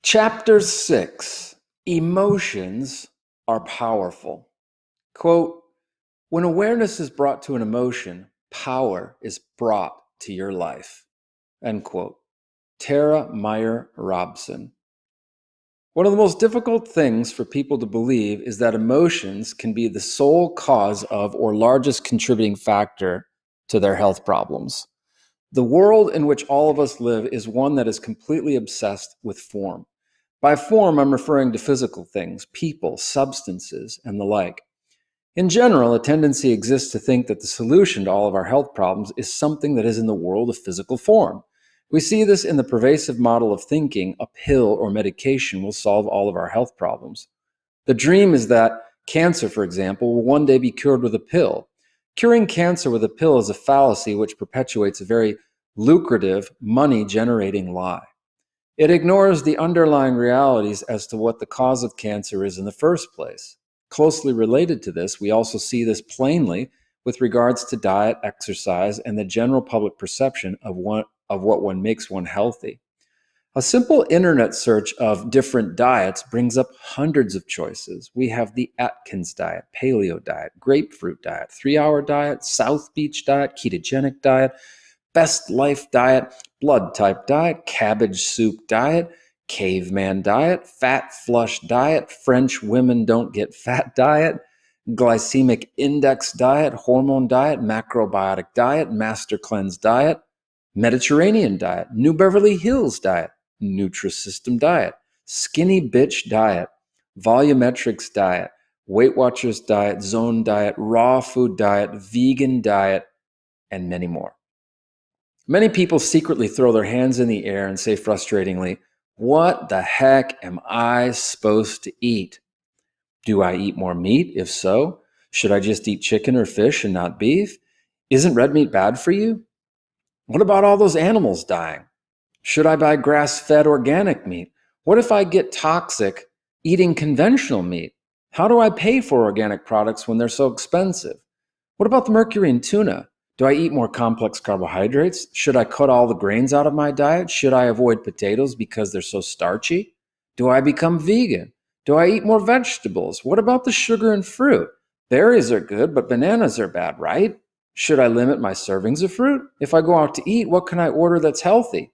Chapter 6, Emotions are Powerful. Quote, when awareness is brought to an emotion, power is brought to your life. End quote. Tara Meyer Robson. One of the most difficult things for people to believe is that emotions can be the sole cause of or largest contributing factor to their health problems. The world in which all of us live is one that is completely obsessed with form. By form, I'm referring to physical things, people, substances, and the like. In general, a tendency exists to think that the solution to all of our health problems is something that is in the world of physical form. We see this in the pervasive model of thinking a pill or medication will solve all of our health problems. The dream is that cancer, for example, will one day be cured with a pill. Curing cancer with a pill is a fallacy which perpetuates a very lucrative, money-generating lie. It ignores the underlying realities as to what the cause of cancer is in the first place. Closely related to this, we also see this plainly with regards to diet, exercise, and the general public perception of what one makes one healthy. A simple internet search of different diets brings up hundreds of choices. We have the Atkins diet, paleo diet, grapefruit diet, 3-hour diet, South Beach diet, ketogenic diet, best life diet, blood type diet, cabbage soup diet, caveman diet, fat flush diet, French women don't get fat diet, glycemic index diet, hormone diet, macrobiotic diet, master cleanse diet, Mediterranean diet, New Beverly Hills diet, Nutrisystem diet, skinny bitch diet, volumetrics diet, Weight Watchers diet, zone diet, raw food diet, vegan diet, and many more. Many people secretly throw their hands in the air and say frustratingly, what the heck am I supposed to eat? Do I eat more meat? If so, should I just eat chicken or fish and not beef? Isn't red meat bad for you? What about all those animals dying? Should I buy grass-fed organic meat? What if I get toxic eating conventional meat? How do I pay for organic products when they're so expensive? What about the mercury in tuna? Do I eat more complex carbohydrates? Should I cut all the grains out of my diet? Should I avoid potatoes because they're so starchy? Do I become vegan? Do I eat more vegetables? What about the sugar and fruit? Berries are good, but bananas are bad, right? Should I limit my servings of fruit? If I go out to eat, what can I order that's healthy?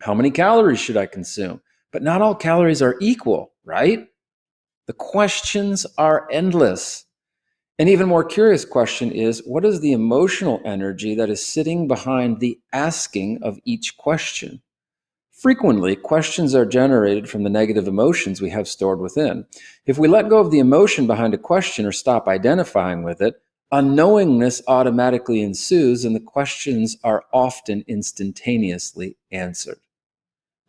How many calories should I consume? But not all calories are equal, right? The questions are endless. An even more curious question is, what is the emotional energy that is sitting behind the asking of each question? Frequently, questions are generated from the negative emotions we have stored within. If we let go of the emotion behind a question or stop identifying with it, unknowingness automatically ensues and the questions are often instantaneously answered.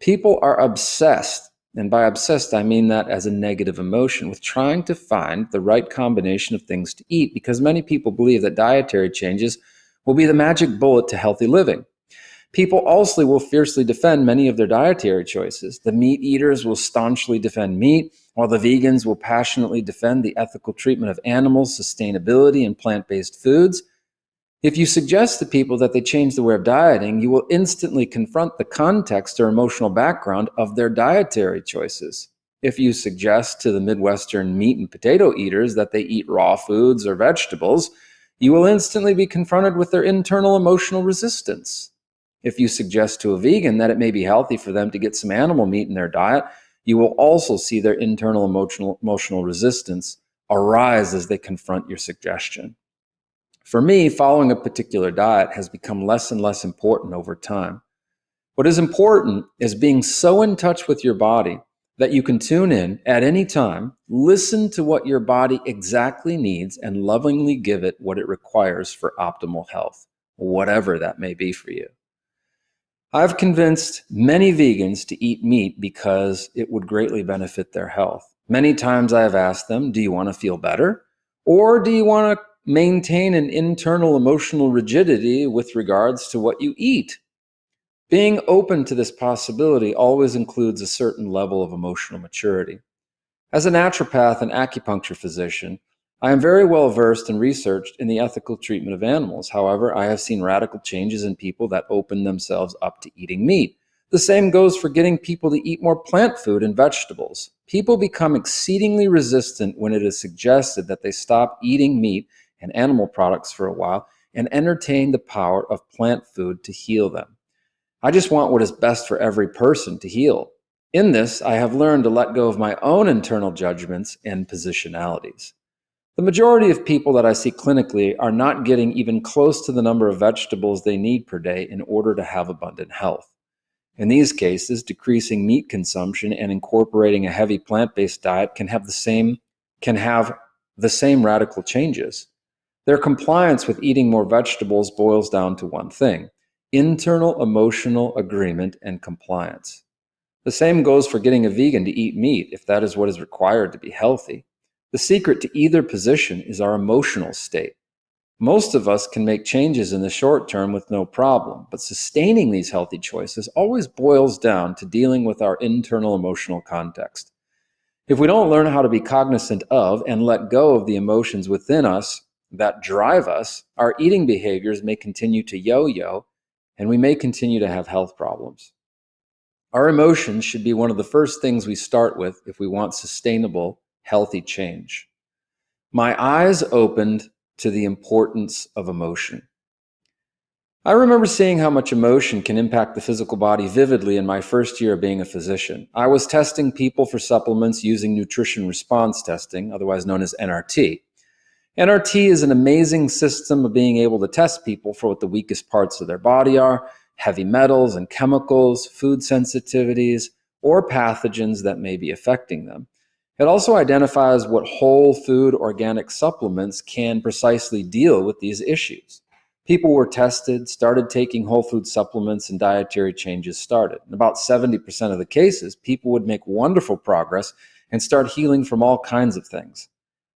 People are obsessed, and by obsessed I mean that as a negative emotion, with trying to find the right combination of things to eat because many people believe that dietary changes will be the magic bullet to healthy living. People also will fiercely defend many of their dietary choices. The meat eaters will staunchly defend meat, while the vegans will passionately defend the ethical treatment of animals, sustainability, and plant-based foods. If you suggest to people that they change the way of dieting, you will instantly confront the context or emotional background of their dietary choices. If you suggest to the Midwestern meat and potato eaters that they eat raw foods or vegetables, you will instantly be confronted with their internal emotional resistance. If you suggest to a vegan that it may be healthy for them to get some animal meat in their diet, you will also see their internal emotional resistance arise as they confront your suggestion. For me, following a particular diet has become less and less important over time. What is important is being so in touch with your body that you can tune in at any time, listen to what your body exactly needs, and lovingly give it what it requires for optimal health, whatever that may be for you. I've convinced many vegans to eat meat because it would greatly benefit their health. Many times I have asked them, do you want to feel better? Or do you want to maintain an internal emotional rigidity with regards to what you eat? Being open to this possibility always includes a certain level of emotional maturity. As a naturopath and acupuncture physician, I am very well versed and researched in the ethical treatment of animals. However, I have seen radical changes in people that open themselves up to eating meat. The same goes for getting people to eat more plant food and vegetables. People become exceedingly resistant when it is suggested that they stop eating meat and animal products for a while and entertain the power of plant food to heal them. I just want what is best for every person to heal. In this, I have learned to let go of my own internal judgments and positionalities. The majority of people that I see clinically are not getting even close to the number of vegetables they need per day in order to have abundant health. In these cases, decreasing meat consumption and incorporating a heavy plant-based diet can have the same radical changes. Their compliance with eating more vegetables boils down to one thing: internal emotional agreement and compliance. The same goes for getting a vegan to eat meat if that is what is required to be healthy. The secret to either position is our emotional state. Most of us can make changes in the short term with no problem, but sustaining these healthy choices always boils down to dealing with our internal emotional context. If we don't learn how to be cognizant of and let go of the emotions within us that drive us, our eating behaviors may continue to yo-yo, and we may continue to have health problems. Our emotions should be one of the first things we start with if we want sustainable, healthy change. My eyes opened to the importance of emotion. I remember seeing how much emotion can impact the physical body vividly in my first year of being a physician. I was testing people for supplements using nutrition response testing, otherwise known as NRT. NRT is an amazing system of being able to test people for what the weakest parts of their body are: heavy metals and chemicals, food sensitivities, or pathogens that may be affecting them. It also identifies what whole food organic supplements can precisely deal with these issues. People were tested, started taking whole food supplements, and dietary changes started. In about 70% of the cases, people would make wonderful progress and start healing from all kinds of things.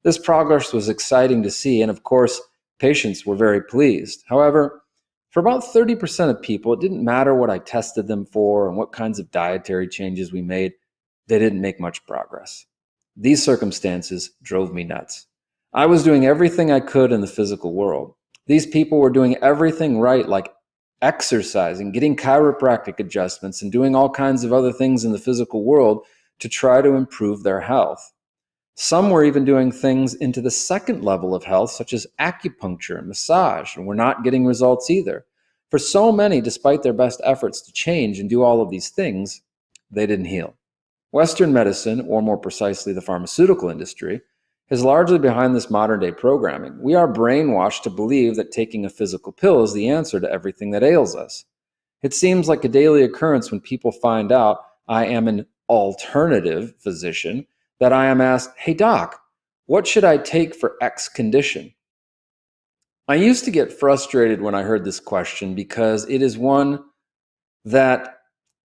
This progress was exciting to see, and of course, patients were very pleased. However, for about 30% of people, it didn't matter what I tested them for and what kinds of dietary changes we made, they didn't make much progress. These circumstances drove me nuts. I was doing everything I could in the physical world. These people were doing everything right, like exercising, getting chiropractic adjustments, and doing all kinds of other things in the physical world to try to improve their health. Some were even doing things into the second level of health, such as acupuncture and massage, and were not getting results either. For so many, despite their best efforts to change and do all of these things, they didn't heal. Western medicine, or more precisely the pharmaceutical industry, is largely behind this modern-day programming. We are brainwashed to believe that taking a physical pill is the answer to everything that ails us. It seems like a daily occurrence when people find out I am an alternative physician that I am asked, "Hey doc, what should I take for X condition?" I used to get frustrated when I heard this question because it is one that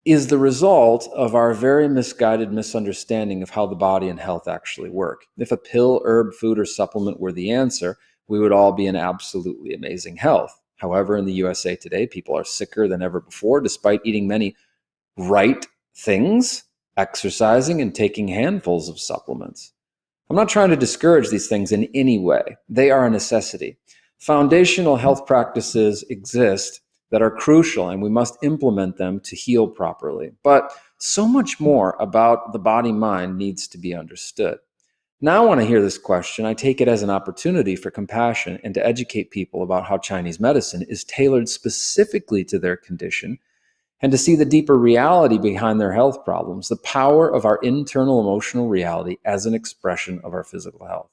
is the result of our very misguided misunderstanding of how the body and health actually work. If a pill, herb, food, or supplement were the answer, we would all be in absolutely amazing health. However, in the USA today, people are sicker than ever before, despite eating many right things, exercising, and taking handfuls of supplements. I'm not trying to discourage these things in any way. They are a necessity. Foundational health practices exist that are crucial, and we must implement them to heal properly. But so much more about the body-mind needs to be understood. Now, when I hear this question, I take it as an opportunity for compassion and to educate people about how Chinese medicine is tailored specifically to their condition, and to see the deeper reality behind their health problems, the power of our internal emotional reality as an expression of our physical health.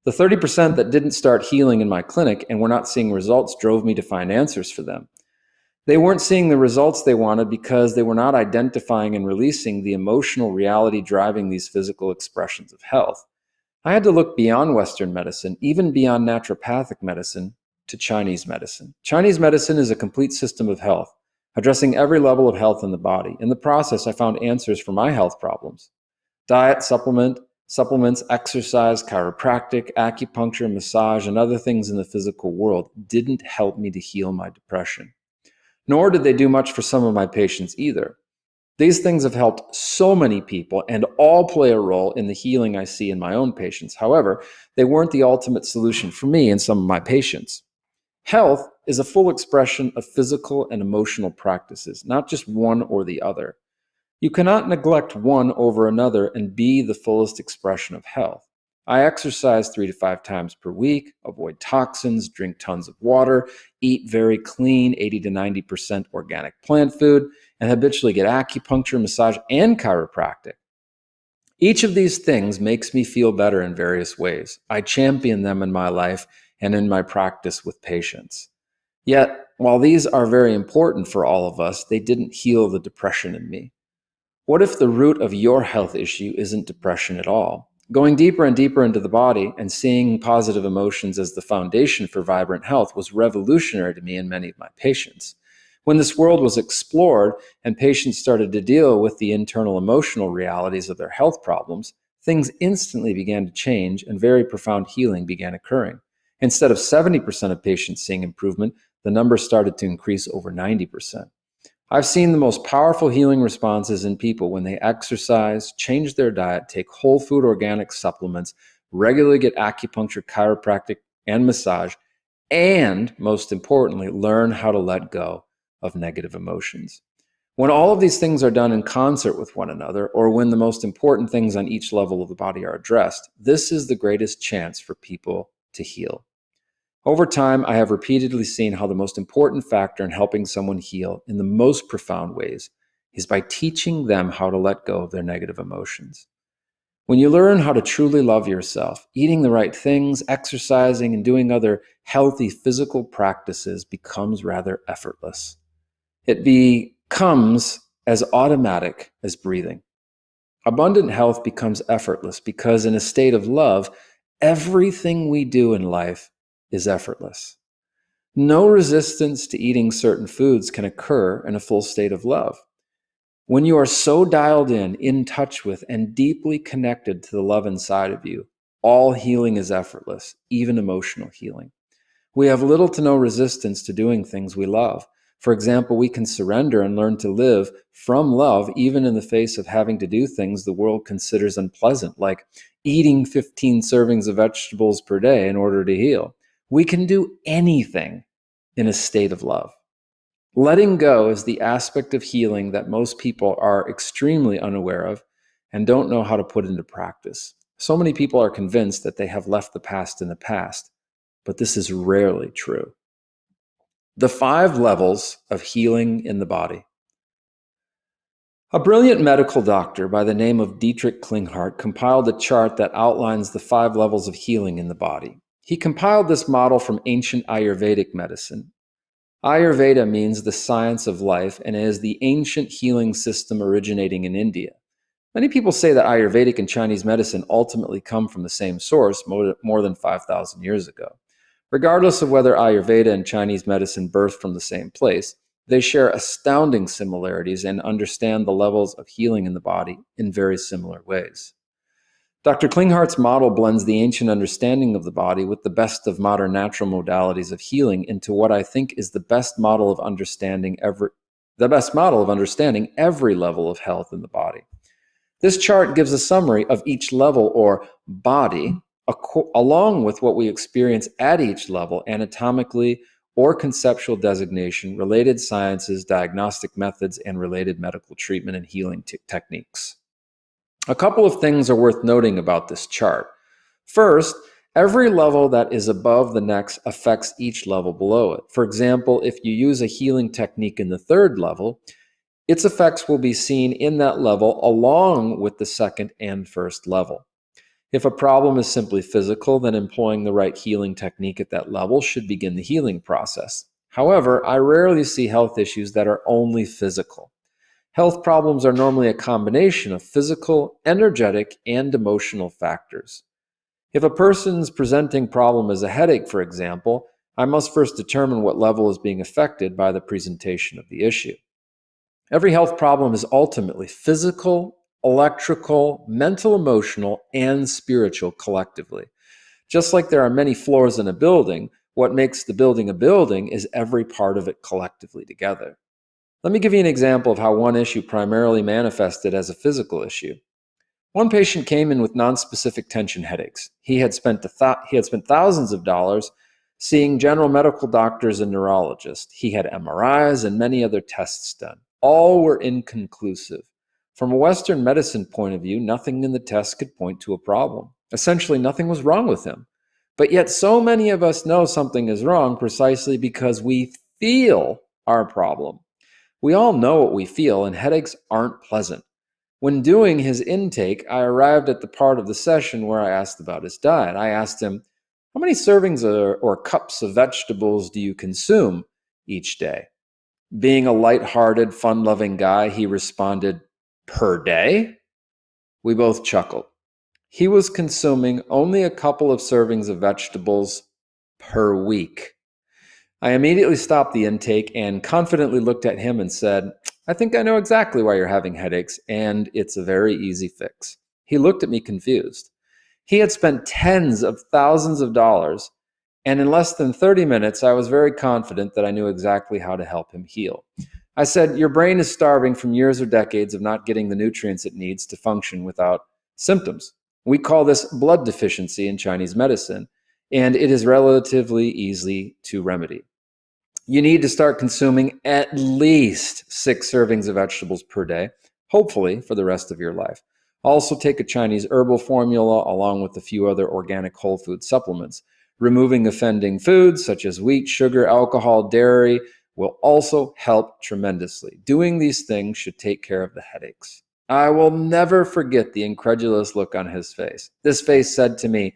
The 30% that didn't start healing in my clinic and were not seeing results drove me to find answers for them. They weren't seeing the results they wanted because they were not identifying and releasing the emotional reality driving these physical expressions of health. I had to look beyond Western medicine, even beyond naturopathic medicine, to Chinese medicine. Chinese medicine is a complete system of health, addressing every level of health in the body. In the process, I found answers for my health problems. Diet, supplements, exercise, chiropractic, acupuncture, massage, and other things in the physical world didn't help me to heal my depression. Nor did they do much for some of my patients either. These things have helped so many people and all play a role in the healing I see in my own patients. However, they weren't the ultimate solution for me and some of my patients. Health is a full expression of physical and emotional practices, not just one or the other. You cannot neglect one over another and be the fullest expression of health. I exercise 3 to 5 times per week, avoid toxins, drink tons of water, eat very clean 80 to 90% organic plant food, and habitually get acupuncture, massage, and chiropractic. Each of these things makes me feel better in various ways. I champion them in my life and in my practice with patients. Yet, while these are very important for all of us, they didn't heal the depression in me. What if the root of your health issue isn't depression at all? Going deeper and deeper into the body and seeing positive emotions as the foundation for vibrant health was revolutionary to me and many of my patients. When this world was explored and patients started to deal with the internal emotional realities of their health problems, things instantly began to change and very profound healing began occurring. Instead of 70% of patients seeing improvement, the number started to increase over 90%. I've seen the most powerful healing responses in people when they exercise, change their diet, take whole food organic supplements, regularly get acupuncture, chiropractic, and massage, and most importantly, learn how to let go of negative emotions. When all of these things are done in concert with one another, or when the most important things on each level of the body are addressed, this is the greatest chance for people to heal. Over time, I have repeatedly seen how the most important factor in helping someone heal in the most profound ways is by teaching them how to let go of their negative emotions. When you learn how to truly love yourself, eating the right things, exercising, and doing other healthy physical practices becomes rather effortless. It becomes as automatic as breathing. Abundant health becomes effortless because in a state of love, everything we do in life is effortless. No resistance to eating certain foods can occur in a full state of love. When you are so dialed in touch with, and deeply connected to the love inside of you, all healing is effortless, even emotional healing. We have little to no resistance to doing things we love. For example, we can surrender and learn to live from love, even in the face of having to do things the world considers unpleasant, like eating 15 servings of vegetables per day in order to heal. We can do anything in a state of love. Letting go is the aspect of healing that most people are extremely unaware of and don't know how to put into practice. So many people are convinced that they have left the past in the past, but this is rarely true. The 5 levels of healing in the body. A brilliant medical doctor by the name of Dietrich Klinghardt compiled a chart that outlines the 5 levels of healing in the body. He compiled this model from ancient Ayurvedic medicine. Ayurveda means the science of life and is the ancient healing system originating in India. Many people say that Ayurvedic and Chinese medicine ultimately come from the same source more than 5,000 years ago. Regardless of whether Ayurveda and Chinese medicine birthed from the same place, they share astounding similarities and understand the levels of healing in the body in very similar ways. Dr. Klinghardt's model blends the ancient understanding of the body with the best of modern natural modalities of healing into what I think is the best model of understanding every level of health in the body. This chart gives a summary of each level or body, along with what we experience at each level anatomically or conceptual designation, related sciences, diagnostic methods, and related medical treatment and healing techniques. A couple of things are worth noting about this chart. First, every level that is above the next affects each level below it. For example, if you use a healing technique in the 3rd level, its effects will be seen in that level along with the 2nd and 1st level. If a problem is simply physical, then employing the right healing technique at that level should begin the healing process. However, I rarely see health issues that are only physical. Health problems are normally a combination of physical, energetic, and emotional factors. If a person's presenting problem is a headache, for example, I must first determine what level is being affected by the presentation of the issue. Every health problem is ultimately physical, electrical, mental, emotional, and spiritual collectively. Just like there are many floors in a building, what makes the building a building is every part of it collectively together. Let me give you an example of how one issue primarily manifested as a physical issue. One patient came in with nonspecific tension headaches. He had spent thousands of dollars seeing general medical doctors and neurologists. He had MRIs and many other tests done. All were inconclusive. From a Western medicine point of view, nothing in the test could point to a problem. Essentially, nothing was wrong with him. But yet so many of us know something is wrong precisely because we feel our problem. We all know what we feel, and headaches aren't pleasant. When doing his intake, I arrived at the part of the session where I asked about his diet. I asked him, how many servings or cups of vegetables do you consume each day? Being a lighthearted, fun-loving guy, he responded, per day? We both chuckled. He was consuming only a couple of servings of vegetables per week. I immediately stopped the intake and confidently looked at him and said, I think I know exactly why you're having headaches, and it's a very easy fix. He looked at me confused. He had spent tens of thousands of dollars, and in less than 30 minutes, I was very confident that I knew exactly how to help him heal. I said, your brain is starving from years or decades of not getting the nutrients it needs to function without symptoms. We call this blood deficiency in Chinese medicine, and it is relatively easy to remedy. You need to start consuming at least 6 servings of vegetables per day, hopefully for the rest of your life. Also take a Chinese herbal formula along with a few other organic whole food supplements. Removing offending foods such as wheat, sugar, alcohol, dairy will also help tremendously. Doing these things should take care of the headaches. I will never forget the incredulous look on his face. This face said to me,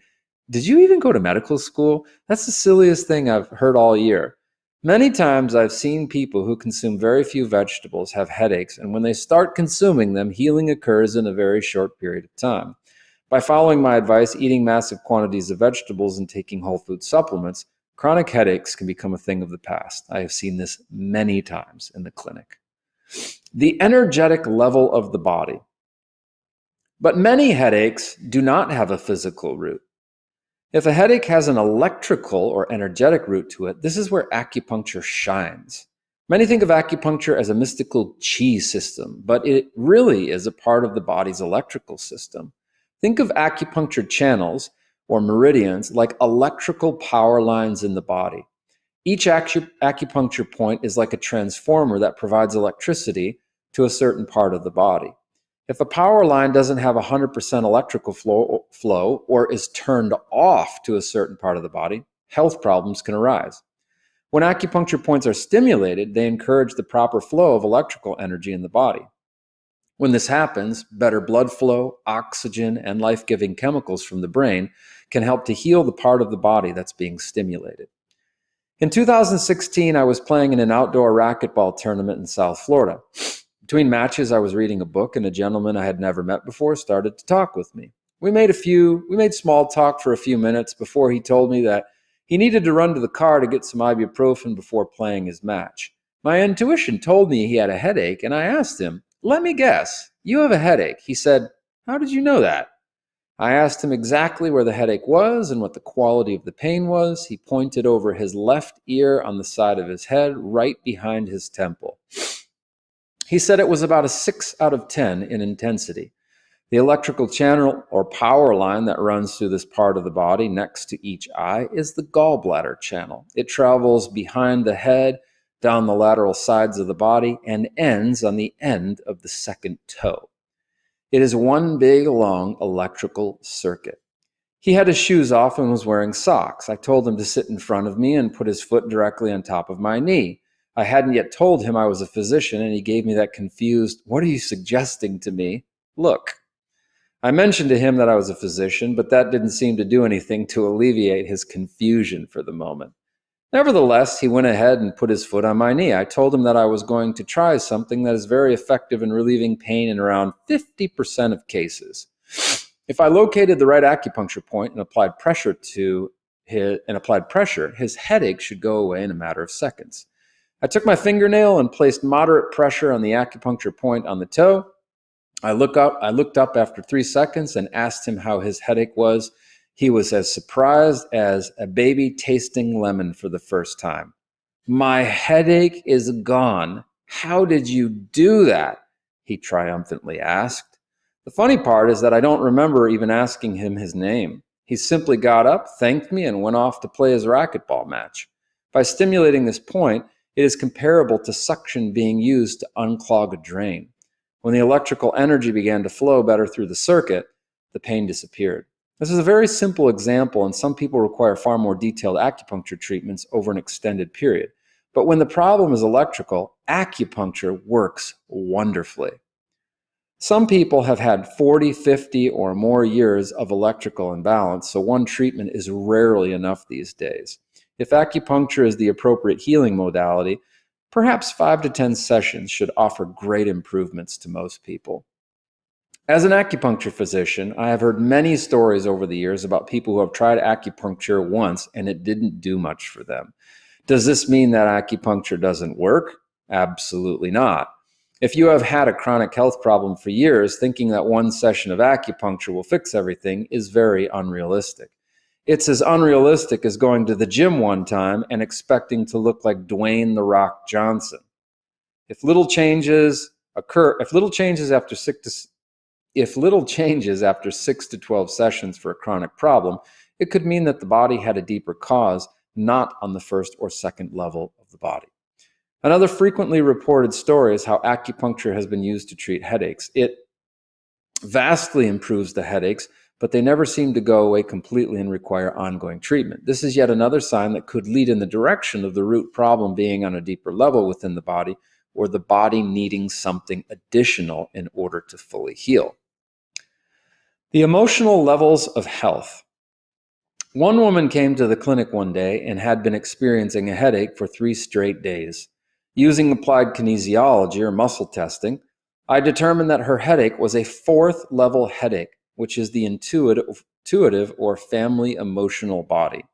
did you even go to medical school? That's the silliest thing I've heard all year. Many times I've seen people who consume very few vegetables have headaches, and when they start consuming them, healing occurs in a very short period of time. By following my advice, eating massive quantities of vegetables and taking whole food supplements, chronic headaches can become a thing of the past. I have seen this many times in the clinic. The energetic level of the body. But many headaches do not have a physical root. If a headache has an electrical or energetic root to it, this is where acupuncture shines. Many think of acupuncture as a mystical chi system, but it really is a part of the body's electrical system. Think of acupuncture channels or meridians like electrical power lines in the body. Each acupuncture point is like a transformer that provides electricity to a certain part of the body. If a power line doesn't have 100% electrical flow or is turned off to a certain part of the body, health problems can arise. When acupuncture points are stimulated, they encourage the proper flow of electrical energy in the body. When this happens, better blood flow, oxygen, and life-giving chemicals from the brain can help to heal the part of the body that's being stimulated. In 2016, I was playing in an outdoor racquetball tournament in South Florida. Between matches, I was reading a book, and a gentleman I had never met before started to talk with me. We made small talk for a few minutes before he told me that he needed to run to the car to get some ibuprofen before playing his match. My intuition told me he had a headache, and I asked him, let me guess, you have a headache. He said, how did you know that? I asked him exactly where the headache was and what the quality of the pain was. He pointed over his left ear on the side of his head, right behind his temple. He said it was about a 6 out of 10 in intensity. The electrical channel or power line that runs through this part of the body next to each eye is the gallbladder channel. It travels behind the head, down the lateral sides of the body, and ends on the end of the second toe. It is one big, long electrical circuit. He had his shoes off and was wearing socks. I told him to sit in front of me and put his foot directly on top of my knee. I hadn't yet told him I was a physician, and he gave me that confused, what are you suggesting to me? Look. I mentioned to him that I was a physician, but that didn't seem to do anything to alleviate his confusion for the moment. Nevertheless, he went ahead and put his foot on my knee. I told him that I was going to try something that is very effective in relieving pain in around 50% of cases. If I located the right acupuncture point and applied pressure, his headache should go away in a matter of seconds. I took my fingernail and placed moderate pressure on the acupuncture point on the toe. I looked up after 3 seconds and asked him how his headache was. He was as surprised as a baby tasting lemon for the first time. My headache is gone. How did you do that? He triumphantly asked. The funny part is that I don't remember even asking him his name. He simply got up, thanked me, and went off to play his racquetball match. By stimulating this point, it is comparable to suction being used to unclog a drain. When the electrical energy began to flow better through the circuit, the pain disappeared. This is a very simple example, and some people require far more detailed acupuncture treatments over an extended period. But when the problem is electrical, acupuncture works wonderfully. Some people have had 40, 50, or more years of electrical imbalance, so one treatment is rarely enough these days. If acupuncture is the appropriate healing modality, perhaps 5 to 10 sessions should offer great improvements to most people. As an acupuncture physician, I have heard many stories over the years about people who have tried acupuncture once and it didn't do much for them. Does this mean that acupuncture doesn't work? Absolutely not. If you have had a chronic health problem for years, thinking that one session of acupuncture will fix everything is very unrealistic. It's as unrealistic as going to the gym one time and expecting to look like Dwayne "The Rock" Johnson. If little changes after 6 to 12 sessions for a chronic problem, it could mean that the body had a deeper cause, not on the first or second level of the body. Another frequently reported story is how acupuncture has been used to treat headaches. It vastly improves the headaches, but they never seem to go away completely and require ongoing treatment. This is yet another sign that could lead in the direction of the root problem being on a deeper level within the body, or the body needing something additional in order to fully heal. The emotional levels of health. One woman came to the clinic one day and had been experiencing a headache for 3 straight days. Using applied kinesiology or muscle testing, I determined that her headache was a 4th level headache, which is the intuitive or family emotional body.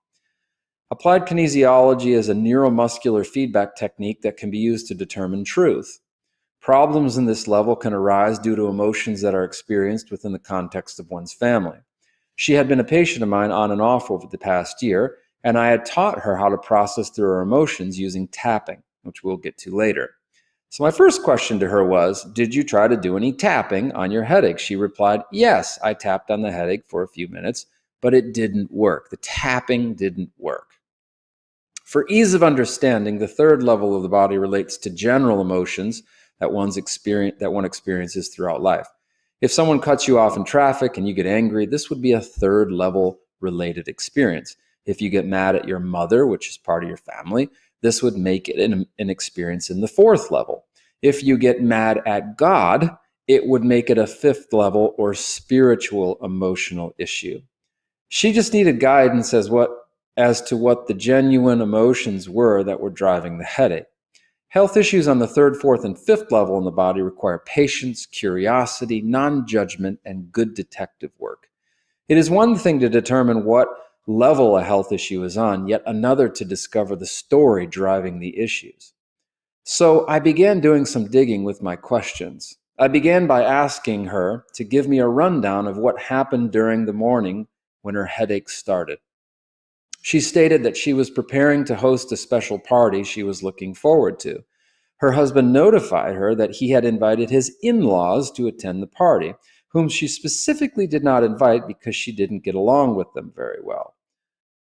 Applied kinesiology is a neuromuscular feedback technique that can be used to determine truth. Problems in this level can arise due to emotions that are experienced within the context of one's family. She had been a patient of mine on and off over the past year, and I had taught her how to process through her emotions using tapping, which we'll get to later. So my first question to her was, "Did you try to do any tapping on your headache?" She replied, "Yes, I tapped on the headache for a few minutes, but it didn't work. The tapping didn't work." For ease of understanding, the 3rd level of the body relates to general emotions that one experiences throughout life. If someone cuts you off in traffic and you get angry, this would be a 3rd level related experience. If you get mad at your mother, which is part of your family, this would make it an experience in the 4th level. If you get mad at God, it would make it a 5th level or spiritual emotional issue. She just needed guidance as to what the genuine emotions were that were driving the headache. Health issues on the 3rd, 4th, and 5th level in the body require patience, curiosity, non-judgment, and good detective work. It is one thing to determine what level a health issue is on, yet another to discover the story driving the issues. So I began doing some digging with my questions. I began by asking her to give me a rundown of what happened during the morning when her headache started. She stated that she was preparing to host a special party she was looking forward to. Her husband notified her that he had invited his in-laws to attend the party, whom she specifically did not invite because she didn't get along with them very well.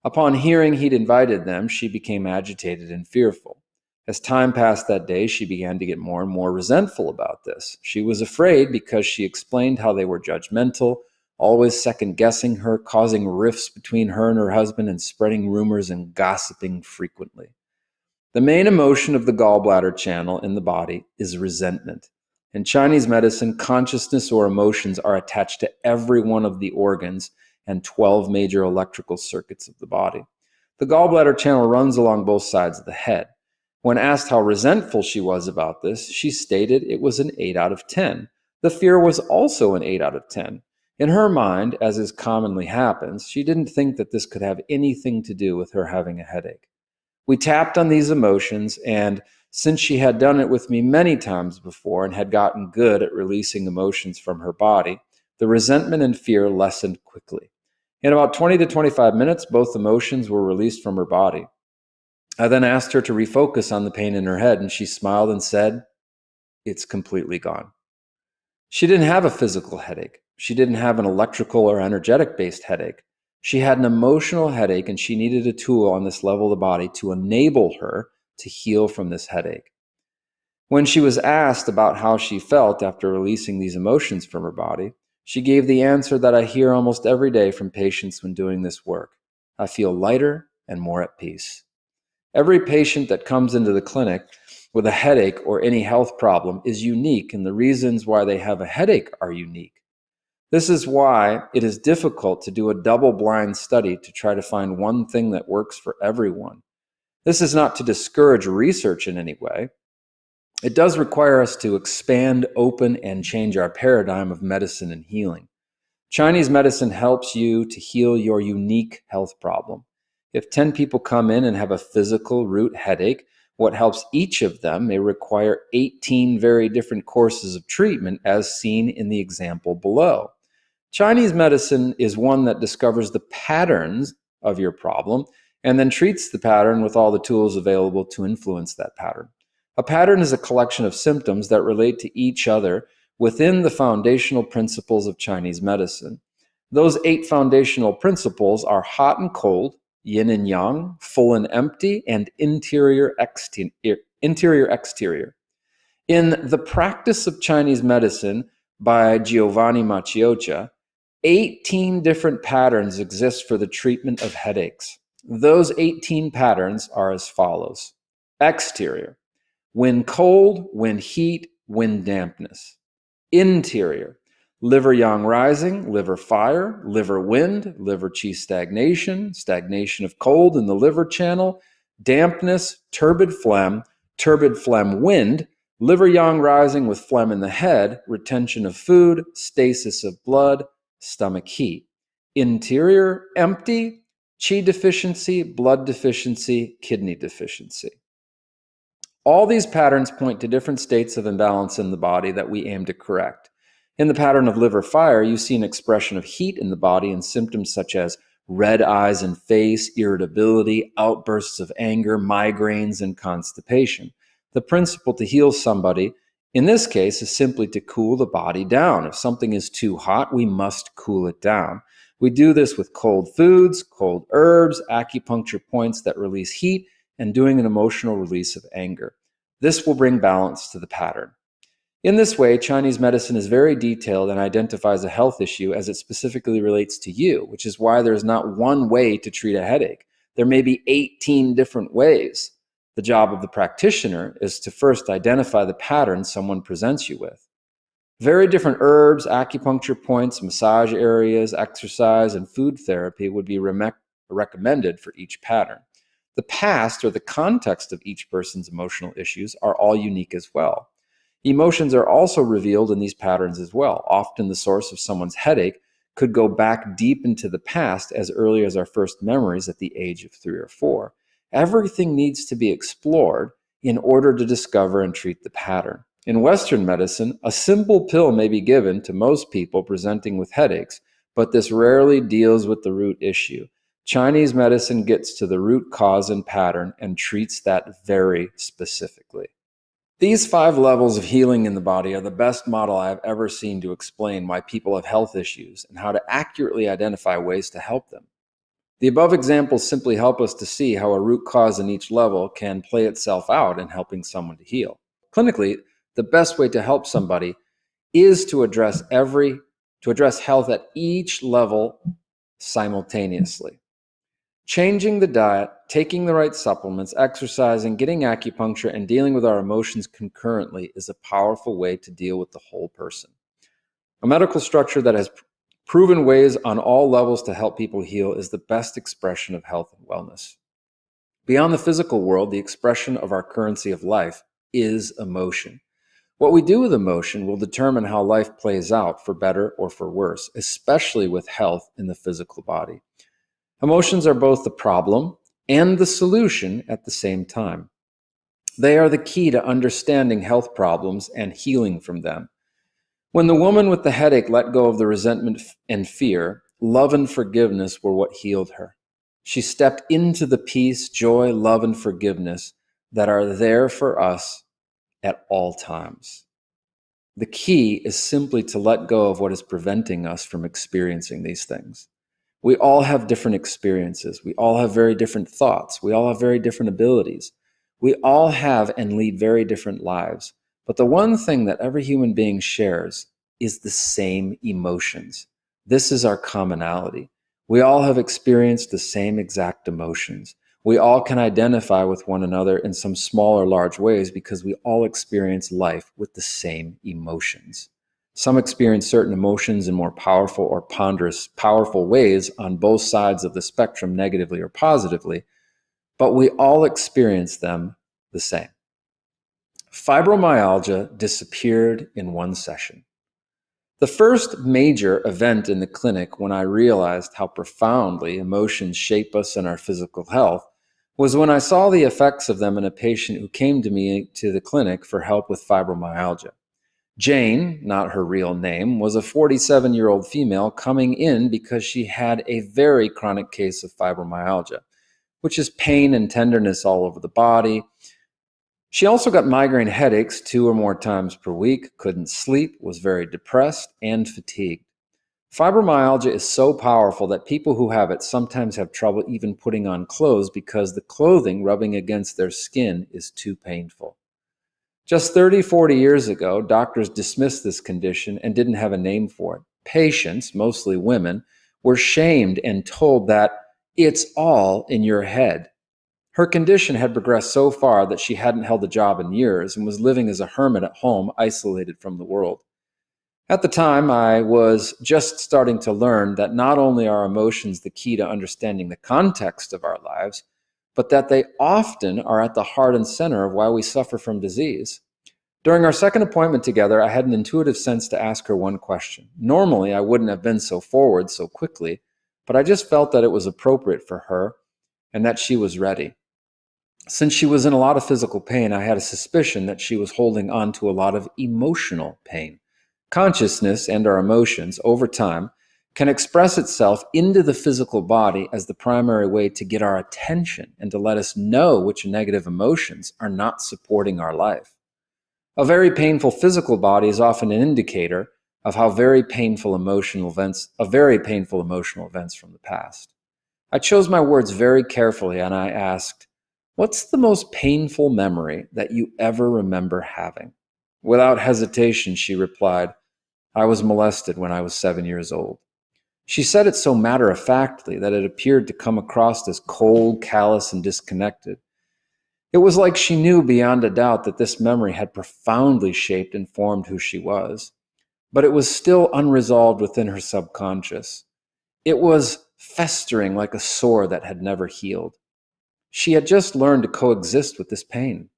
Upon hearing he'd invited them, she became agitated and fearful. As time passed that day, she began to get more and more resentful about this. She was afraid because she explained how they were judgmental, always second-guessing her, causing rifts between her and her husband, and spreading rumors and gossiping frequently. The main emotion of the gallbladder channel in the body is resentment. In Chinese medicine, consciousness or emotions are attached to every one of the organs and 12 major electrical circuits of the body. The gallbladder channel runs along both sides of the head. When asked how resentful she was about this, she stated it was an 8 out of 10. The fear was also an 8 out of 10. In her mind, as is commonly happens, she didn't think that this could have anything to do with her having a headache. We tapped on these emotions, and since she had done it with me many times before and had gotten good at releasing emotions from her body, the resentment and fear lessened quickly. In about 20 to 25 minutes, both emotions were released from her body. I then asked her to refocus on the pain in her head, and she smiled and said, "It's completely gone." She didn't have a physical headache. She didn't have an electrical or energetic-based headache. She had an emotional headache and she needed a tool on this level of the body to enable her to heal from this headache. When she was asked about how she felt after releasing these emotions from her body, she gave the answer that I hear almost every day from patients when doing this work. I feel lighter and more at peace. Every patient that comes into the clinic with a headache or any health problem is unique, and the reasons why they have a headache are unique. This is why it is difficult to do a double-blind study to try to find one thing that works for everyone. This is not to discourage research in any way. It does require us to expand, open, and change our paradigm of medicine and healing. Chinese medicine helps you to heal your unique health problem. If 10 people come in and have a physical root headache, what helps each of them may require 18 very different courses of treatment, as seen in the example below. Chinese medicine is one that discovers the patterns of your problem and then treats the pattern with all the tools available to influence that pattern. A pattern is a collection of symptoms that relate to each other within the foundational principles of Chinese medicine. Those 8 foundational principles are hot and cold, yin and yang, full and empty, and interior exterior. In The Practice of Chinese Medicine by Giovanni Maciocia, 18 different patterns exist for the treatment of headaches. Those 18 patterns are as follows. Exterior: when cold, when heat, when dampness. Interior: liver yang rising, liver fire, liver wind, liver qi stagnation, stagnation of cold in the liver channel, dampness, turbid phlegm wind, liver yang rising with phlegm in the head, retention of food, stasis of blood, stomach heat. Interior: empty, qi deficiency, blood deficiency, kidney deficiency. All these patterns point to different states of imbalance in the body that we aim to correct. In the pattern of liver fire, you see an expression of heat in the body and symptoms such as red eyes and face, irritability, outbursts of anger, migraines, and constipation. The principle to heal somebody, in this case, is simply to cool the body down. If something is too hot, we must cool it down. We do this with cold foods, cold herbs, acupuncture points that release heat, and doing an emotional release of anger. This will bring balance to the pattern. In this way, Chinese medicine is very detailed and identifies a health issue as it specifically relates to you, which is why there's not one way to treat a headache. There may be 18 different ways. The job of the practitioner is to first identify the pattern someone presents you with. Very different herbs, acupuncture points, massage areas, exercise, and food therapy would be recommended for each pattern. The past or the context of each person's emotional issues are all unique as well. Emotions are also revealed in these patterns as well. Often the source of someone's headache could go back deep into the past as early as our first memories at the age of 3 or 4. Everything needs to be explored in order to discover and treat the pattern. In Western medicine, a simple pill may be given to most people presenting with headaches, but this rarely deals with the root issue. Chinese medicine gets to the root cause and pattern and treats that very specifically. These 5 levels of healing in the body are the best model I have ever seen to explain why people have health issues and how to accurately identify ways to help them. The above examples simply help us to see how a root cause in each level can play itself out in helping someone to heal. Clinically, the best way to help somebody is to address health at each level simultaneously. Changing the diet, taking the right supplements, exercising, getting acupuncture, and dealing with our emotions concurrently is a powerful way to deal with the whole person. A medical structure that has proven ways on all levels to help people heal is the best expression of health and wellness. Beyond the physical world, the expression of our currency of life is emotion. What we do with emotion will determine how life plays out, for better or for worse, especially with health in the physical body. Emotions are both the problem and the solution at the same time. They are the key to understanding health problems and healing from them. When the woman with the headache let go of the resentment and fear, love and forgiveness were what healed her. She stepped into the peace, joy, love, and forgiveness that are there for us at all times. The key is simply to let go of what is preventing us from experiencing these things. We all have different experiences. We all have very different thoughts. We all have very different abilities. We all have and lead very different lives. But the one thing that every human being shares is the same emotions. This is our commonality. We all have experienced the same exact emotions. We all can identify with one another in some small or large ways because we all experience life with the same emotions. Some experience certain emotions in more powerful or powerful ways on both sides of the spectrum, negatively or positively, but we all experience them the same. Fibromyalgia disappeared in one session. The first major event in the clinic when I realized how profoundly emotions shape us and our physical health was when I saw the effects of them in a patient who came to me to the clinic for help with fibromyalgia. Jane, not her real name, was a 47-year-old female coming in because she had a very chronic case of fibromyalgia, which is pain and tenderness all over the body. She also got migraine headaches 2 or more times per week, couldn't sleep, was very depressed and fatigued. Fibromyalgia is so powerful that people who have it sometimes have trouble even putting on clothes because the clothing rubbing against their skin is too painful. Just 30, 40 years ago, doctors dismissed this condition and didn't have a name for it. Patients, mostly women, were shamed and told that it's all in your head. Her condition had progressed so far that she hadn't held a job in years and was living as a hermit at home, isolated from the world. At the time, I was just starting to learn that not only are emotions the key to understanding the context of our lives, but that they often are at the heart and center of why we suffer from disease. During our second appointment together, I had an intuitive sense to ask her one question. Normally, I wouldn't have been so forward so quickly, but I just felt that it was appropriate for her and that she was ready. Since she was in a lot of physical pain, I had a suspicion that she was holding on to a lot of emotional pain. Consciousness and our emotions, over time, can express itself into the physical body as the primary way to get our attention and to let us know which negative emotions are not supporting our life. A very painful physical body is often an indicator of very painful emotional events from the past. I chose my words very carefully and I asked, "What's the most painful memory that you ever remember having?" Without hesitation, she replied, "I was molested when I was 7 years old." She said it so matter-of-factly that it appeared to come across as cold, callous, and disconnected. It was like she knew beyond a doubt that this memory had profoundly shaped and formed who she was, but it was still unresolved within her subconscious. It was festering like a sore that had never healed. She had just learned to coexist with this pain.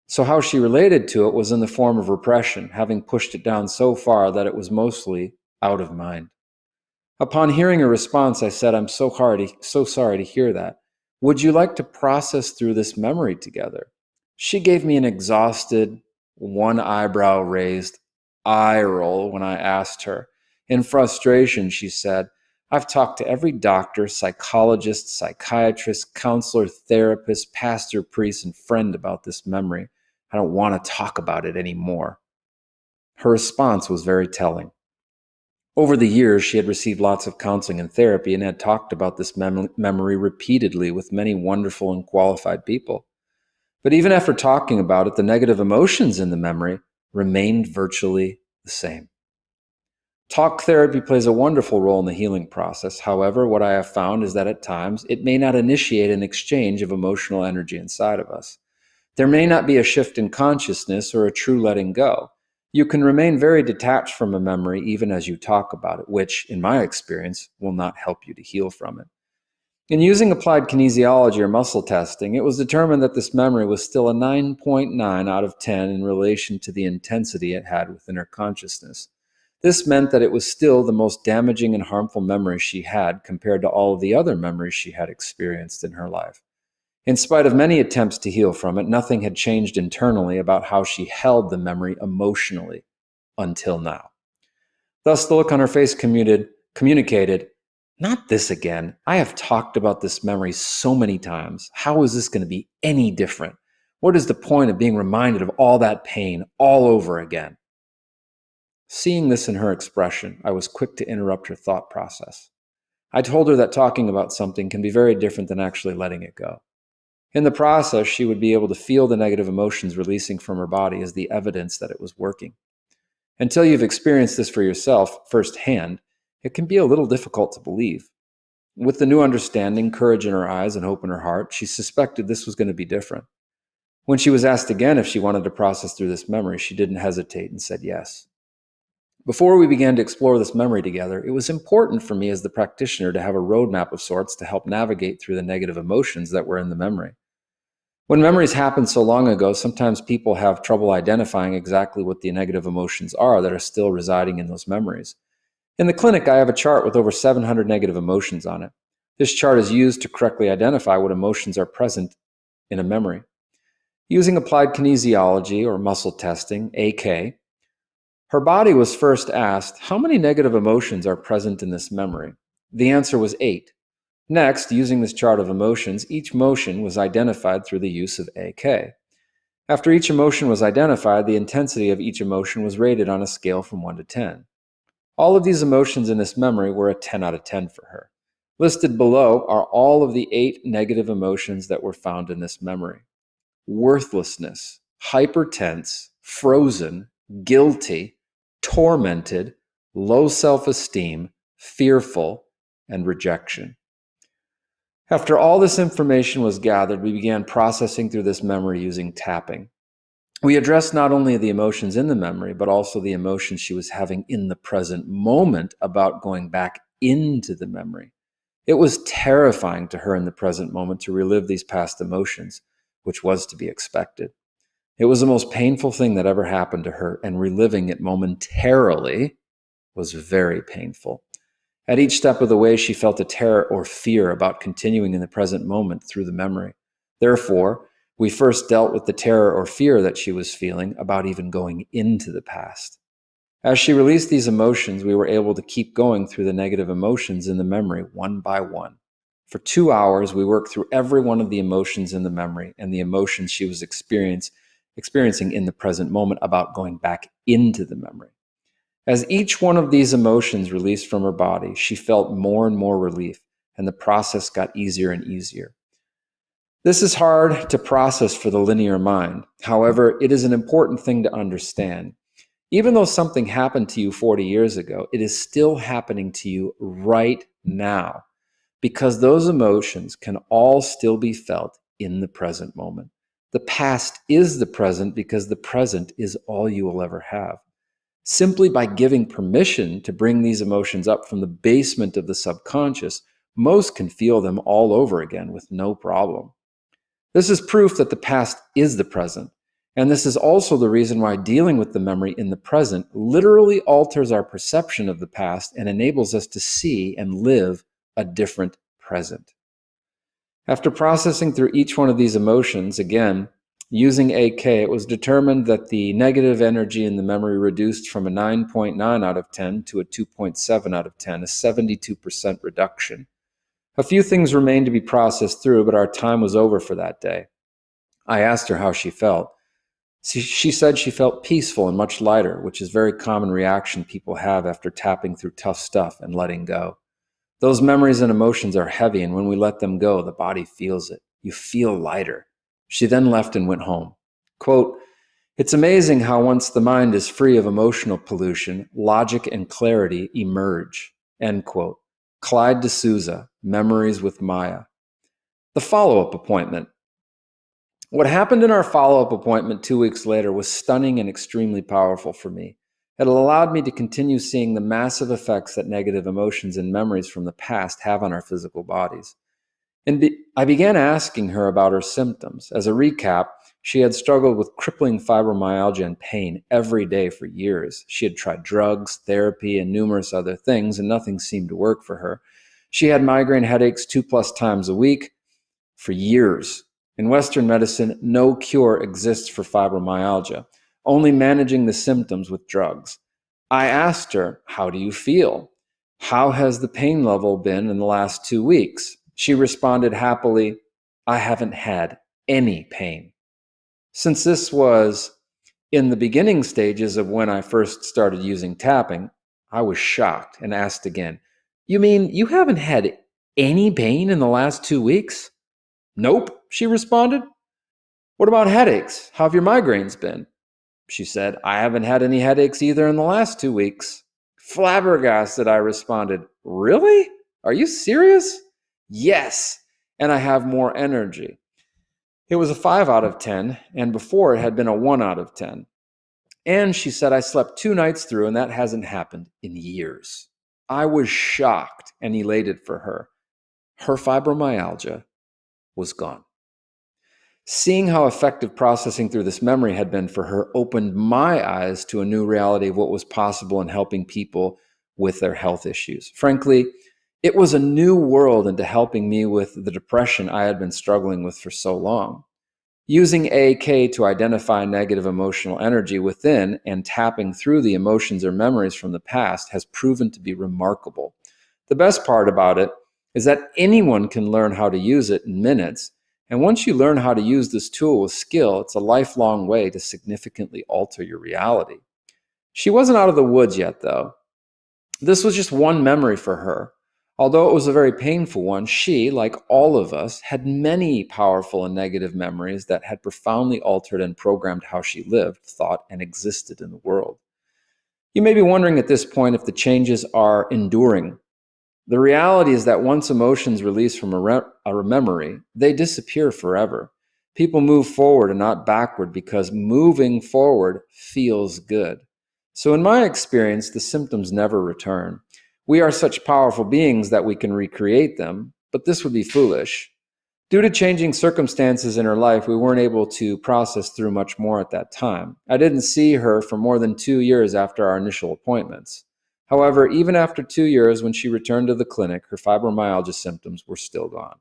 So how she related to it was in the form of repression, having pushed it down so far that it was mostly out of mind. Upon hearing her response, I said, "I'm so sorry to hear that. Would you like to process through this memory together?" She gave me an exhausted, one eyebrow raised eye roll when I asked her. In frustration, she said, "I've talked to every doctor, psychologist, psychiatrist, counselor, therapist, pastor, priest, and friend about this memory. I don't want to talk about it anymore." Her response was very telling. Over the years, she had received lots of counseling and therapy and had talked about this memory repeatedly with many wonderful and qualified people. But even after talking about it, the negative emotions in the memory remained virtually the same. Talk therapy plays a wonderful role in the healing process. However, what I have found is that at times it may not initiate an exchange of emotional energy inside of us. There may not be a shift in consciousness or a true letting go. You can remain very detached from a memory even as you talk about it, which, in my experience, will not help you to heal from it. In using applied kinesiology or muscle testing, it was determined that this memory was still a 9.9 out of 10 in relation to the intensity it had within her consciousness. This meant that it was still the most damaging and harmful memory she had compared to all of the other memories she had experienced in her life. In spite of many attempts to heal from it, nothing had changed internally about how she held the memory emotionally until now. Thus, the look on her face communicated, "Not this again. I have talked about this memory so many times. How is this going to be any different? What is the point of being reminded of all that pain all over again?" Seeing this in her expression, I was quick to interrupt her thought process. I told her that talking about something can be very different than actually letting it go. In the process, she would be able to feel the negative emotions releasing from her body as the evidence that it was working. Until you've experienced this for yourself firsthand, it can be a little difficult to believe. With the new understanding, courage in her eyes, and hope in her heart, she suspected this was going to be different. When she was asked again if she wanted to process through this memory, she didn't hesitate and said yes. Before we began to explore this memory together, it was important for me as the practitioner to have a roadmap of sorts to help navigate through the negative emotions that were in the memory. When memories happen so long ago, sometimes people have trouble identifying exactly what the negative emotions are that are still residing in those memories. In the clinic, I have a chart with over 700 negative emotions on it. This chart is used to correctly identify what emotions are present in a memory. Using applied kinesiology or muscle testing, AK, her body was first asked, how many negative emotions are present in this memory? The answer was 8. Next, using this chart of emotions, each emotion was identified through the use of AK. After each emotion was identified, the intensity of each emotion was rated on a scale from 1 to 10. All of these emotions in this memory were a 10 out of 10 for her. Listed below are all of the 8 negative emotions that were found in this memory: worthlessness, hypertense, frozen, guilty, tormented, low self-esteem, fearful, and rejection. After all this information was gathered, we began processing through this memory using tapping. We addressed not only the emotions in the memory, but also the emotions she was having in the present moment about going back into the memory. It was terrifying to her in the present moment to relive these past emotions, which was to be expected. It was the most painful thing that ever happened to her, and reliving it momentarily was very painful. At each step of the way, she felt a terror or fear about continuing in the present moment through the memory. Therefore, we first dealt with the terror or fear that she was feeling about even going into the past. As she released these emotions, we were able to keep going through the negative emotions in the memory one by one. For 2 hours, we worked through every one of the emotions in the memory and the emotions she was experiencing in the present moment about going back into the memory. As each one of these emotions released from her body, she felt more and more relief, and the process got easier and easier. This is hard to process for the linear mind. However, it is an important thing to understand. Even though something happened to you 40 years ago, it is still happening to you right now, because those emotions can all still be felt in the present moment. The past is the present because the present is all you will ever have. Simply by giving permission to bring these emotions up from the basement of the subconscious, most can feel them all over again with no problem. This is proof that the past is the present. And this is also the reason why dealing with the memory in the present literally alters our perception of the past and enables us to see and live a different present. After processing through each one of these emotions, again, using AK, it was determined that the negative energy in the memory reduced from a 9.9 out of 10 to a 2.7 out of 10, a 72% reduction. A few things remained to be processed through, but our time was over for that day. I asked her how she felt. She said she felt peaceful and much lighter, which is a very common reaction people have after tapping through tough stuff and letting go. Those memories and emotions are heavy, and when we let them go, the body feels it. You feel lighter. She then left and went home. Quote, "It's amazing how once the mind is free of emotional pollution, logic and clarity emerge." End quote. Clyde D'Souza, Memories with Maya. The follow-up appointment. What happened in our follow-up appointment 2 weeks later was stunning and extremely powerful for me. It allowed me to continue seeing the massive effects that negative emotions and memories from the past have on our physical bodies. I began asking her about her symptoms. As a recap, she had struggled with crippling fibromyalgia and pain every day for years. She had tried drugs, therapy, and numerous other things, and nothing seemed to work for her. She had migraine headaches 2+ times a week for years. In Western medicine, no cure exists for fibromyalgia, only managing the symptoms with drugs. I asked her, "How do you feel? How has the pain level been in the last 2 weeks?" She responded happily, "I haven't had any pain." Since this was in the beginning stages of when I first started using tapping, I was shocked and asked again, You mean you haven't had any pain in the last 2 weeks? Nope, she responded. What about headaches? How have your migraines been? She said, I haven't had any headaches either in the last 2 weeks. Flabbergasted, I responded, really? Are you serious? Yes, and I have more energy. It was a 5 out of 10, and before it had been a 1 out of 10. And she said, I slept 2 nights through, and that hasn't happened in years. I was shocked and elated for her. Her fibromyalgia was gone. Seeing how effective processing through this memory had been for her opened my eyes to a new reality of what was possible in helping people with their health issues. Frankly, it was a new world into helping me with the depression I had been struggling with for so long. Using AK to identify negative emotional energy within and tapping through the emotions or memories from the past has proven to be remarkable. The best part about it is that anyone can learn how to use it in minutes. And once you learn how to use this tool with skill, it's a lifelong way to significantly alter your reality. She wasn't out of the woods yet, though. This was just one memory for her. Although it was a very painful one, she, like all of us, had many powerful and negative memories that had profoundly altered and programmed how she lived, thought, and existed in the world. You may be wondering at this point if the changes are enduring. The reality is that once emotions release from a memory, they disappear forever. People move forward and not backward because moving forward feels good. So in my experience, the symptoms never return. We are such powerful beings that we can recreate them, but this would be foolish. Due to changing circumstances in her life, we weren't able to process through much more at that time. I didn't see her for more than 2 years after our initial appointments. However, even after 2 years, when she returned to the clinic, her fibromyalgia symptoms were still gone.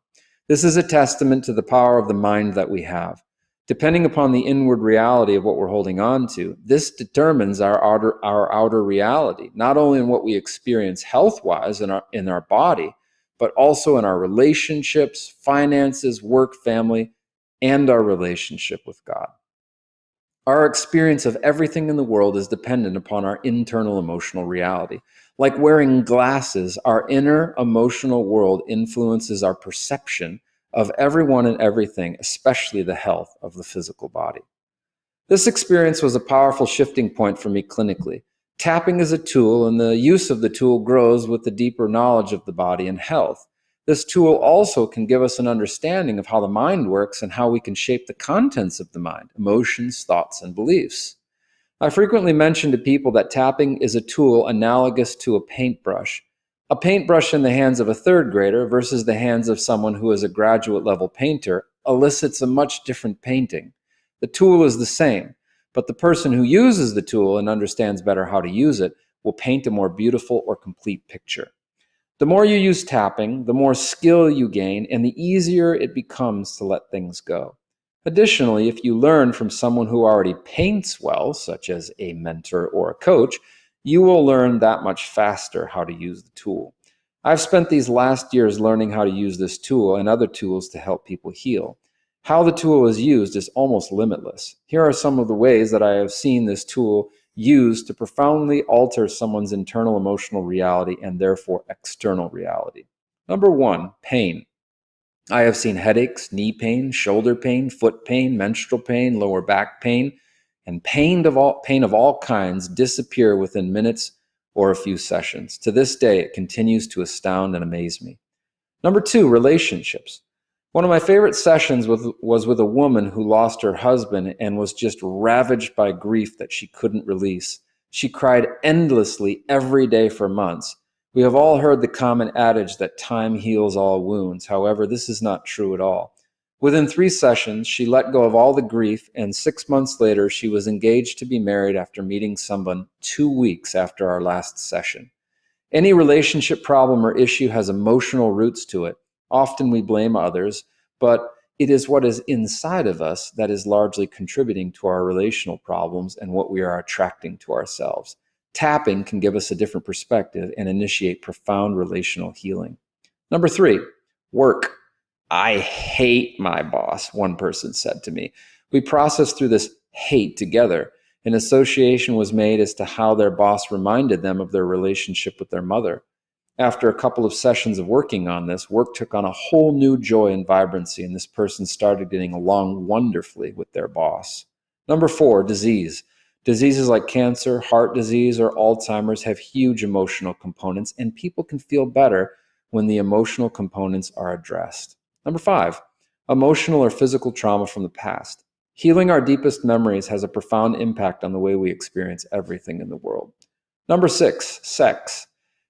This is a testament to the power of the mind that we have. Depending upon the inward reality of what we're holding on to, this determines our outer reality, not only in what we experience health-wise in our body, but also in our relationships, finances, work, family, and our relationship with God. Our experience of everything in the world is dependent upon our internal emotional reality. Like wearing glasses, our inner emotional world influences our perception of everyone and everything, especially the health of the physical body. This experience was a powerful shifting point for me clinically. Tapping is a tool, and the use of the tool grows with the deeper knowledge of the body and health. This tool also can give us an understanding of how the mind works and how we can shape the contents of the mind, emotions, thoughts, and beliefs. I frequently mention to people that tapping is a tool analogous to a paintbrush. A paintbrush in the hands of a third grader versus the hands of someone who is a graduate level painter elicits a much different painting. The tool is the same, but the person who uses the tool and understands better how to use it will paint a more beautiful or complete picture. The more you use tapping, the more skill you gain, and the easier it becomes to let things go. Additionally, if you learn from someone who already paints well, such as a mentor or a coach, you will learn that much faster how to use the tool. I've spent these last years learning how to use this tool and other tools to help people heal. How the tool is used is almost limitless. Here are some of the ways that I have seen this tool used to profoundly alter someone's internal emotional reality and therefore external reality. Number one, pain. I have seen headaches, knee pain, shoulder pain, foot pain, menstrual pain, lower back pain, and pain of all kinds disappear within minutes or a few sessions. To this day, it continues to astound and amaze me. Number two, relationships. One of my favorite sessions was with a woman who lost her husband and was just ravaged by grief that she couldn't release. She cried endlessly every day for months. We have all heard the common adage that time heals all wounds. However, this is not true at all. Within 3 sessions, she let go of all the grief, and 6 months later, she was engaged to be married after meeting someone 2 weeks after our last session. Any relationship problem or issue has emotional roots to it. Often we blame others, but it is what is inside of us that is largely contributing to our relational problems and what we are attracting to ourselves. Tapping can give us a different perspective and initiate profound relational healing. Number 3, work. I hate my boss, one person said to me. We processed through this hate together. An association was made as to how their boss reminded them of their relationship with their mother. After a couple of sessions of working on this, work took on a whole new joy and vibrancy, and this person started getting along wonderfully with their boss. Number 4, disease. Diseases like cancer, heart disease, or Alzheimer's have huge emotional components, and people can feel better when the emotional components are addressed. Number 5, emotional or physical trauma from the past. Healing our deepest memories has a profound impact on the way we experience everything in the world. Number 6, sex.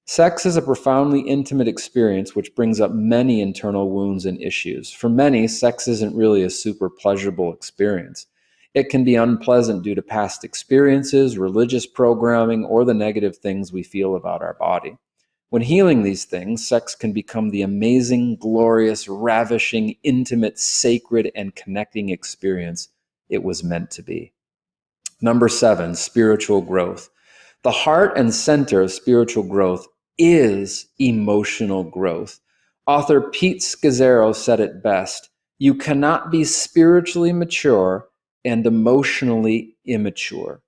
Sex is a profoundly intimate experience which brings up many internal wounds and issues. For many, sex isn't really a super pleasurable experience. It can be unpleasant due to past experiences, religious programming, or the negative things we feel about our body. When healing these things, sex can become the amazing, glorious, ravishing, intimate, sacred, and connecting experience it was meant to be. Number 7, spiritual growth. The heart and center of spiritual growth is emotional growth. Author Pete Scazzero said it best: you cannot be spiritually mature and emotionally immature.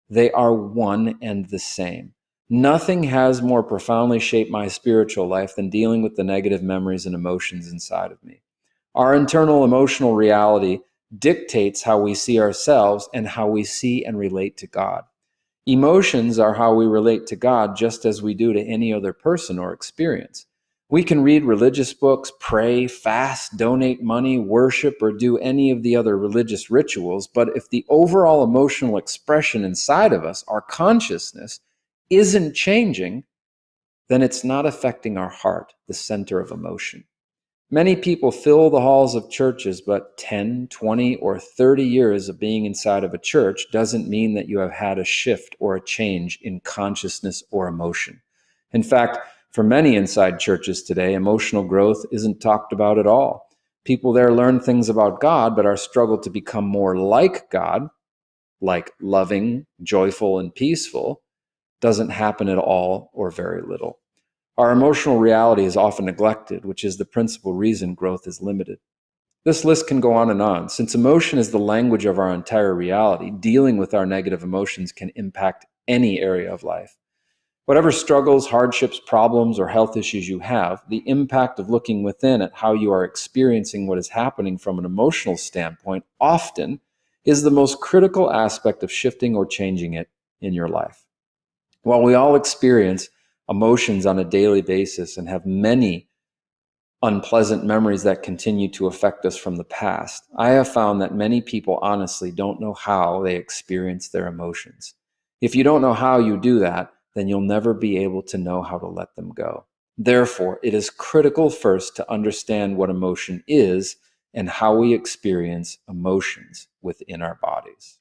They are one and the same. Nothing has more profoundly shaped my spiritual life than dealing with the negative memories and emotions inside of me. Our internal emotional reality dictates how we see ourselves and how we see and relate to God. Emotions are how we relate to God, just as we do to any other person or experience. We can read religious books, pray, fast, donate money, worship, or do any of the other religious rituals, but if the overall emotional expression inside of us, our consciousness, isn't changing, then it's not affecting our heart, the center of emotion. Many people fill the halls of churches, but 10, 20, or 30 years of being inside of a church doesn't mean that you have had a shift or a change in consciousness or emotion. In fact, for many inside churches today, emotional growth isn't talked about at all. People there learn things about God, but our struggle to become more like God, like loving, joyful, and peaceful, doesn't happen at all or very little. Our emotional reality is often neglected, which is the principal reason growth is limited. This list can go on and on. Since emotion is the language of our entire reality, dealing with our negative emotions can impact any area of life. Whatever struggles, hardships, problems, or health issues you have, the impact of looking within at how you are experiencing what is happening from an emotional standpoint often is the most critical aspect of shifting or changing it in your life. While we all experience emotions on a daily basis and have many unpleasant memories that continue to affect us from the past, I have found that many people honestly don't know how they experience their emotions. If you don't know how you do that, then you'll never be able to know how to let them go. Therefore, it is critical first to understand what emotion is and how we experience emotions within our bodies.